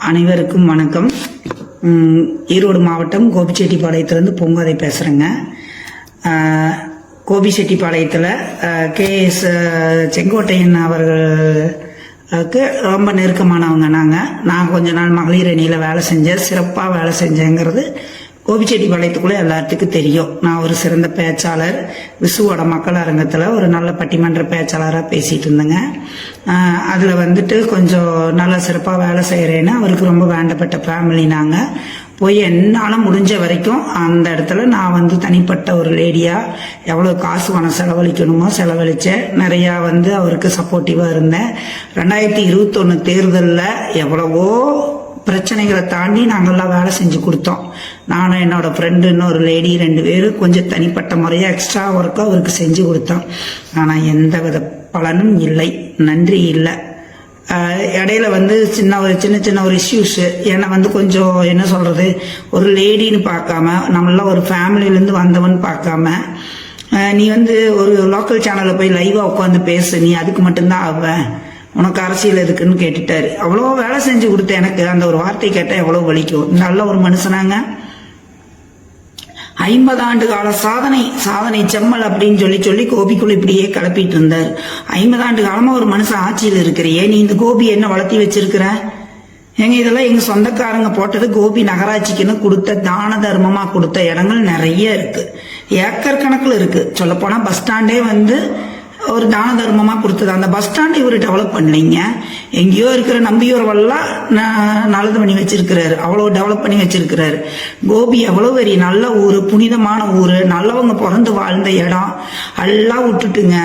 அனைவருக்கும் வணக்கம். ஈரோடு மாவட்டம் கோபிச்செட்டிப்பாளையத்திலிருந்து பூங்கோதை பேசுகிறேங்க. கோபிச்செட்டிப்பாளையத்தில் KS செங்கோட்டையன் அவர்களுக்கு ரொம்ப நெருக்கமானவங்க. நான் கொஞ்ச நாள் மகளிர் அணியில் வேலை செஞ்சேன், சிறப்பாக வேலை செஞ்சேங்கிறது கோபிச்செட்டிப்பாளையத்துக்குள்ளே எல்லாத்துக்கும் தெரியும். நான் ஒரு சிறந்த பேச்சாளர், விசுவோட மக்கள் அரங்கத்தில் ஒரு நல்ல பட்டிமன்ற பேச்சாளராக பேசிகிட்டு இருந்தேங்க. அதில் கொஞ்சம் நல்லா சிறப்பாக வேலை செய்கிறேன்னு அவருக்கு ரொம்ப வேண்டப்பட்ட ஃபேமிலி. நாங்கள் போய் என்னால் முடிஞ்ச வரைக்கும் அந்த இடத்துல நான் தனிப்பட்ட ஒரு லேடியாக எவ்வளோ காசு பணம் செலவழிக்கணுமோ செலவழித்தேன். நிறையா அவருக்கு சப்போர்ட்டிவாக இருந்தேன். 2021 தேர்தலில் எவ்வளவோ பிரச்சனைகளை தாண்டி நாங்கள்லாம் வேலை செஞ்சு கொடுத்தோம். நானும் என்னோட ஃப்ரெண்டு இன்னொரு லேடி 2 பேரும் கொஞ்சம் தனிப்பட்ட முறையாக எக்ஸ்ட்ரா ஒர்க்காக அவருக்கு செஞ்சு கொடுத்தோம். ஆனால் எந்த வித பலனும் இல்லை, நன்றி இல்லை. இடையில சின்ன சின்ன ஒரு இஷ்யூஸு என்னை கொஞ்சம் என்ன சொல்கிறது, ஒரு லேடின்னு பார்க்காம நம்மளாம் ஒரு ஃபேமிலியிலேருந்து வந்தவன்னு பார்க்காம நீ ஒரு லோக்கல் சேனலில் போய் லைவாக உட்காந்து பேசு, நீ அதுக்கு மட்டும்தான் ஆவேன், உனக்கு அரசியல் எதுக்குன்னு கேட்டுட்டாரு. அவ்வளோ வேலை செஞ்சு கொடுத்தேன். எனக்கு அந்த ஒரு வார்த்தை கேட்டால் எவ்வளோ வலிக்கும். நல்ல ஒரு மனுஷனாங்க. 50 ஆண்டு கால சாதனை செம்மல் அப்படின்னு சொல்லி கோபிக்குள்ள இப்படியே கிளப்பிட்டு இருந்தார். 50 ஆண்டு காலமா ஒரு மனுஷன் ஆட்சியில் இருக்கிறியே, நீ இந்த கோபி என்ன வளர்த்தி வச்சிருக்கிற? இதெல்லாம் எங்க சொந்தக்காரங்க போட்டது. கோபி நகராட்சிக்குன்னு கொடுத்த தான தர்மமா கொடுத்த இடங்கள் நிறைய இருக்கு, ஏக்கர் கணக்கில் இருக்கு. சொல்ல போனா பஸ் ஸ்டாண்டே ஒரு தான தர்மமா கொடுத்தது. அந்த பஸ் ஸ்டாண்ட் இவர் டெவலப் பண்ணலைங்க. எங்கேயோ இருக்கிற நம்பியூர்வெல்லாம் நல்லது பண்ணி வச்சிருக்கிறாரு, அவ்வளோ டெவலப் பண்ணி வச்சிருக்கிறாரு. கோபி எவ்வளோ பெரிய நல்ல ஊர், புனிதமான ஊர், நல்லவங்க பிறந்து வாழ்ந்த இடம் எல்லாம் விட்டுட்டுங்க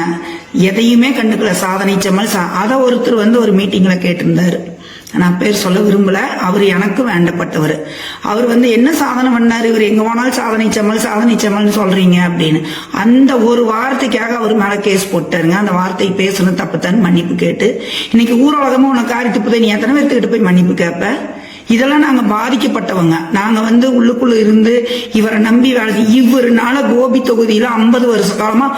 எதையுமே கண்டுக்கல. சாதனை செம்மல் அதை ஒருத்தர் ஒரு மீட்டிங்ல கேட்டிருந்தாரு. நான் பேர் சொல்ல விரும்பல. அவர் எனக்கு வேண்டப்பட்டவர். அவர் என்ன சாதனை பண்ணாரு, இவர் எங்க போனாலும் சாதனை செம்மல்னு சொல்றீங்க அப்படின்னு. அந்த ஒரு வார்த்தைக்காக அவர் மேல கேஸ் போட்டாருங்க. அந்த வார்த்தை பேசணும் தப்புத்தான் மன்னிப்பு கேட்டு இன்னைக்கு ஊரடகமும் உனக்கு காரி துப்புதை, நீ எத்தனை பேர்த்துக்கிட்ட போய் மன்னிப்பு கேட்ப? இதெல்லாம் நாங்க பாதிக்கப்பட்டவங்க. நாங்க உள்ளுக்குள்ள இருந்து இவரை நம்பி வேலை. இவருனால கோபி தொகுதியில 50 வருஷ காலமா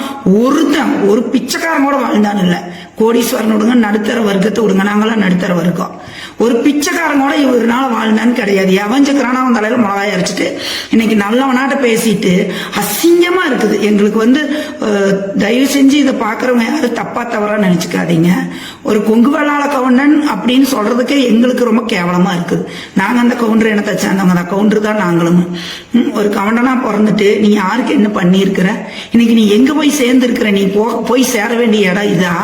ஒரு பிச்சைக்காரன் கூட வாழ்ந்தான்னு இல்ல. கோடீஸ்வரன் விடுங்க, நடுத்தர வர்க்கத்தை விடுங்க, நாங்களாம் நடுத்தர வர்க்கம். ஒரு பிச்சைக்காரன் கூட இவருனால வாழ்ந்தான்னு கிடையாது. எவஞ்சுக்கிறானா அவன் தலையில மிளகாய் அரைச்சிட்டு இன்னைக்கு நல்லவனாட்ட பேசிட்டு அசிங்கமா இருக்குது. எங்களுக்கு தயவு செஞ்சு இதை பாக்குறவங்க யாரும் தப்பா தவறா நினைச்சுக்காதீங்க. ஒரு கொங்கு வேளாள கவுண்டன் அப்படின்னு சொல்றதுக்கே எங்களுக்கு ரொம்ப கேவலமா இருக்குது. நாங்க அந்த கவுண்டர் என்ன தச்சாந்தவங்க தான், கவுண்டர் தான் நாங்களும். ஒரு கவுண்டனா பிறந்துட்டு நீ யாருக்கு என்ன பண்ணிருக்கிற? இன்னைக்கு நீ எங்க போய் சேர்ந்திருக்கிற? நீ போய் சேர வேண்டிய இடம் இதா?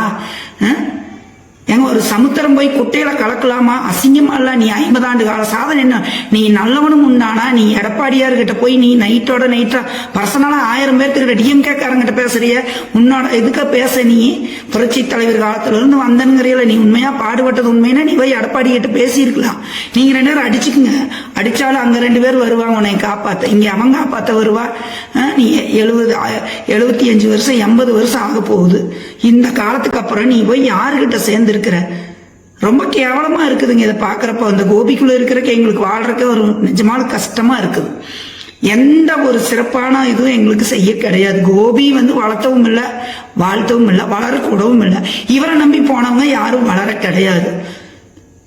எங்க ஒரு சமுத்திரம் போய் குட்டையில கலக்கலாமா? அசிங்கமா இல்ல? நீ 50 ஆண்டு கால சாதனை என்ன? நீ நல்லவனும் உண்டானா? நீ எடப்பாடியார்கிட்ட போய் நீ நைட்டா பர்சனலா 1000 பேர்த்துக்கிட்ட டிஎம்கே காரங்கிட்ட பேசுறிய? உன்னோட எதுக்க பேச? நீ புரட்சி தலைவர் காலத்துல இருந்து வந்தனுங்கிறியல. நீ உண்மையா பாடுபட்டது உண்மைன்னா நீ போய் எடப்பாடி கிட்ட பேசியிருக்கலாம். நீங்க 2 பேரும் அடிச்சுக்குங்க. அடிச்சாலும் அங்க 2 பேர் வருவாங்க உன்னை காப்பாத்த. இங்க அவன் காப்பாத்த வருவா. நீ 75 வருஷம் 80 வருஷம் ஆக போகுது. இந்த காலத்துக்கு அப்புறம் நீ போய் யாருகிட்ட சேர்ந்திருக்கிற? ரொம்ப கேவலமா இருக்குதுங்க இதை பாக்குறப்ப. அந்த கோபிக்குள்ள இருக்கிறக்க எங்களுக்கு வாழ்றதுக்கு ஒரு நிஜமான கஷ்டமா இருக்குது. எந்த ஒரு சிறப்பான இதுவும் எங்களுக்கு செய்ய கிடையாது. கோபி வளர்த்தவும் இல்லை, வாழ்த்தவும் இல்லை, வளரக்கூடவும் இல்லை. இவரை நம்பி போனவங்க யாரும் வளர கிடையாது.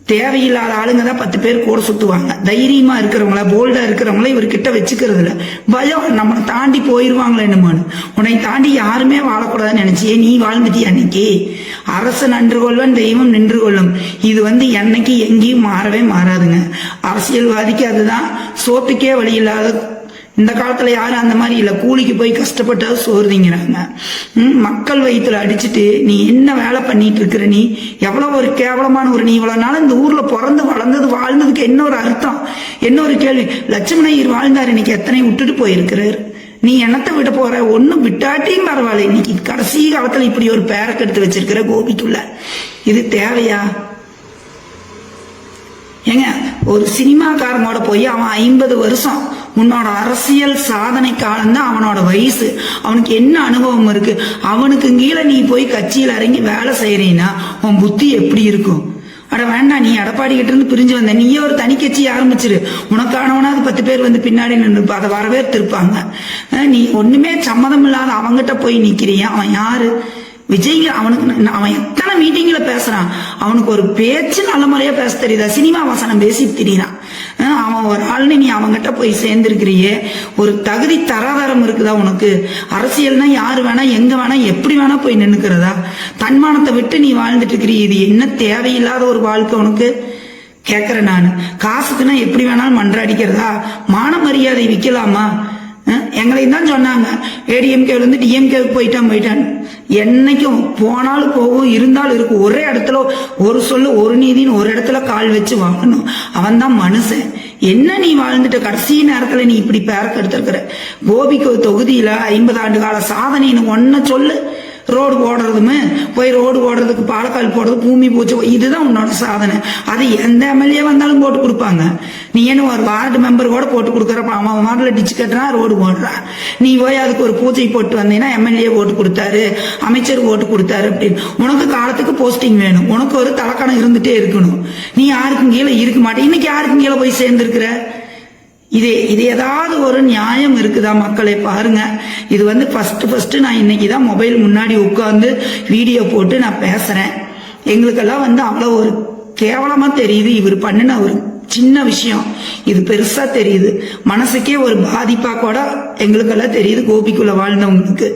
தேவையில்லாத ஆளுங்க தான் 10 பேர் கூட சுத்துவாங்க. தைரியமா இருக்கிறவங்கள, போல்டா இருக்கிறவங்கள இவர்கிட்ட வச்சுக்கிறது இல்ல. பயம், நம்மளை தாண்டி போயிருவாங்களே என்னமானு. உன்னை தாண்டி யாருமே வாழக்கூடாதுன்னு நினைச்சியே நீ வாழ்ந்துட்டிய. அன்னைக்கு அரசு நன்று கொள்வன், தெய்வம் நின்று கொள்ளும். இது என்னைக்கு எங்கேயும் மாறவே மாறாதுங்க. அரசியல்வாதிக்கு அதுதான். சோத்துக்கே வழி இல்லாத இந்த காலத்துல யாரும் அந்த மாதிரி இல்ல. கூலிக்கு போய் கஷ்டப்பட்டா சோறுதிங்கிறாங்க. மக்கள் வயிற்றுல அடிச்சுட்டு நீ என்ன வேலை பண்ணிட்டு இருக்கிற? நீ எவ்வளவு ஒரு கேவலமான ஒரு, நீ இவ்வளவு நாள் இந்த ஊர்ல பிறந்து வளர்ந்தது வாழ்ந்ததுக்கு என்ன ஒரு அர்த்தம்? என்ன ஒரு கேள்வி? லட்சுமண ஐயர் வாழ்ந்தார், இன்னைக்கு எத்தனை விட்டுட்டு போயிருக்கிறார். நீ என்னத்தை விட போற? ஒன்னும் விட்டாட்டியும் பரவாயில்ல. இன்னைக்கு கடைசி காலத்துல இப்படி ஒரு பேரை கெடுத்து வச்சிருக்கிற கோபிக்குள்ள. இது தேவையா? ஏங்க, ஒரு சினிமாக்காரனோட போய் அவன் 50 வருஷம், உன்னோட அரசியல் சாதனை காலம்தான் அவனோட வயசு. அவனுக்கு என்ன அனுபவம் இருக்கு? அவனுக்கு கீழே நீ போய் கட்சியில் இறங்கி வேலை செய்யறீன்னா உன் புத்தி எப்படி இருக்கும்? அட வேண்டாம், நீ எடப்பாடி கிட்ட இருந்து பிரிஞ்சு வந்த, நீயே ஒரு தனி கட்சி ஆரம்பிச்சிரு. உனக்கானவனாவது 10 பேர் பின்னாடி நின்று அதை வரவேற்றிருப்பாங்க. நீ ஒண்ணுமே சம்மதம் இல்லாத அவங்கிட்ட போய் நிக்கிறியா? அவன் யாரு? விஜய் அவன் எத்தனை மீட்டிங்ல பேசுறான், அவனுக்கு ஒரு பேச்சு நல்ல முறையா பேச தெரியுதா? சினிமா வசனம் பேசி திரியிறான். அவன் ஒரு ஆள்னு நீ அவங்கிட்ட போய் சேர்ந்திருக்கிறியே, ஒரு தகுதி தராதரம் இருக்குதா உனக்கு? அரசியல்னா யாரு வேணா எங்க வேணா எப்படி வேணா போய் நின்னுக்கிறதா? தன்மானத்தை விட்டு நீ வாழ்ந்துட்டு இருக்கிறீ. இது என்ன தேவையில்லாத ஒரு வாழ்க்கை உனக்கு? கேக்குறேன் நானு. காசுக்குன்னா எப்படி வேணாலும் மன்றாடிக்கிறதா? மான மரியாதை விக்கலாமா? எங்களையும் தான் சொன்னாங்க, ஏடிஎம்கேல இருந்து டிஎம்கேவுக்கு போயிட்டான். என்னைக்கும் போனாலும் போகும், இருந்தாலும் இருக்கும். ஒரே இடத்துல ஒரு சொல்லு ஒரு நீதினு ஒரு இடத்துல கால் வச்சு வாங்கணும். அவன் தான் மனுஷன். என்ன நீ வாழ்ந்துட்ட கடைசி நேரத்துல நீ இப்படி பேரக்கு எடுத்திருக்கிற? கோபிக்கு தொகுதியில 50 ஆண்டு கால சாதனைன்னு ஒன்ன சொல்லு. ரோடு போடுறதுமே போய் ரோடு போடுறதுக்கு பாலக்கால் போடுறது, பூமி பூச்சி, இதுதான் உன்னோட சாதனை. அது எந்த எம்எல்ஏ வந்தாலும் போட்டு கொடுப்பாங்க. நீ என்ன ஒரு வார்டு மெம்பர் கூட போட்டு கொடுக்குறப்ப அவன் வார்டுல டிச்சு கட்டுறான், ரோடு போடுறான். நீ போய் அதுக்கு ஒரு பூஜை போட்டு வந்தீங்கன்னா எம்எல்ஏ ஓட்டு கொடுத்தாரு, அமைச்சர் ஓட்டு கொடுத்தாரு அப்படின்னு. உனக்கு காலத்துக்கு போஸ்டிங் வேணும், உனக்கு ஒரு தலக்கணம் இருந்துட்டே இருக்கணும். நீ யாருக்கும் கீழே இருக்க மாட்டே. இன்னைக்கு யாருக்கும் கீழே போய் சேர்ந்திருக்கிற? இது ஏதாவது ஒரு நியாயம் இருக்குதா? மக்களை பாருங்க. இது வந்து ஃபர்ஸ்ட் நான் இன்னைக்குதான் மொபைல் முன்னாடி உட்கார்ந்து வீடியோ போட்டு நான் பேசுறேன். எங்களுக்கெல்லாம் வந்து அவ்வளவு ஒரு கேவலமா தெரியுது. இவர் பண்ணின ஒரு சின்ன விஷயம் இது பெருசா தெரியுது. மனசுக்கே ஒரு பாதிப்பா கூட எங்களுக்கெல்லாம் தெரியுது. கோபிக்குள்ள வாழ்ந்தவங்களுக்கு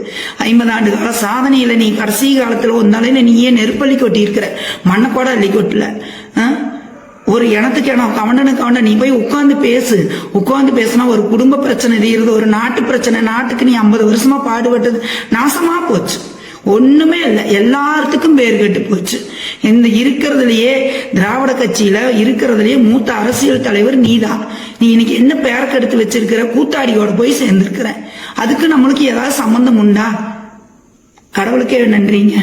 50 ஆண்டு கால சாதனையில நீ கடைசி காலத்துல ஒரு நாளையில நீயே நெருப்பள்ளி கொட்டி இருக்கிற, மண்ணை கூட அள்ளி கொட்டல. ஒரு இனத்துக்கு இனம், கவண்டனுக்கு கவண்டன் நீ போய் உட்கார்ந்து பேசு. உட்கார்ந்து பேசினா ஒரு குடும்ப பிரச்சனை தீருது, ஒரு நாட்டு பிரச்சனை. நாட்டுக்கு நீ 50 வருஷமா பாடுபட்டது நாசமா போச்சு. ஒண்ணுமே இல்லை, எல்லாத்துக்கும் பேர் கெட்டு போச்சு. இந்த இருக்கிறதுலயே திராவிட கட்சியில இருக்கிறதுலயே மூத்த அரசியல் தலைவர் நீதான். நீ இன்னைக்கு என்ன பேருக்கு எடுத்து வச்சிருக்கிற? கூத்தாடியோட போய் சேர்ந்திருக்கிற. அதுக்கு நம்மளுக்கு ஏதாவது சம்பந்தம் உண்டா? கடவுளுக்கே நன்றிங்க.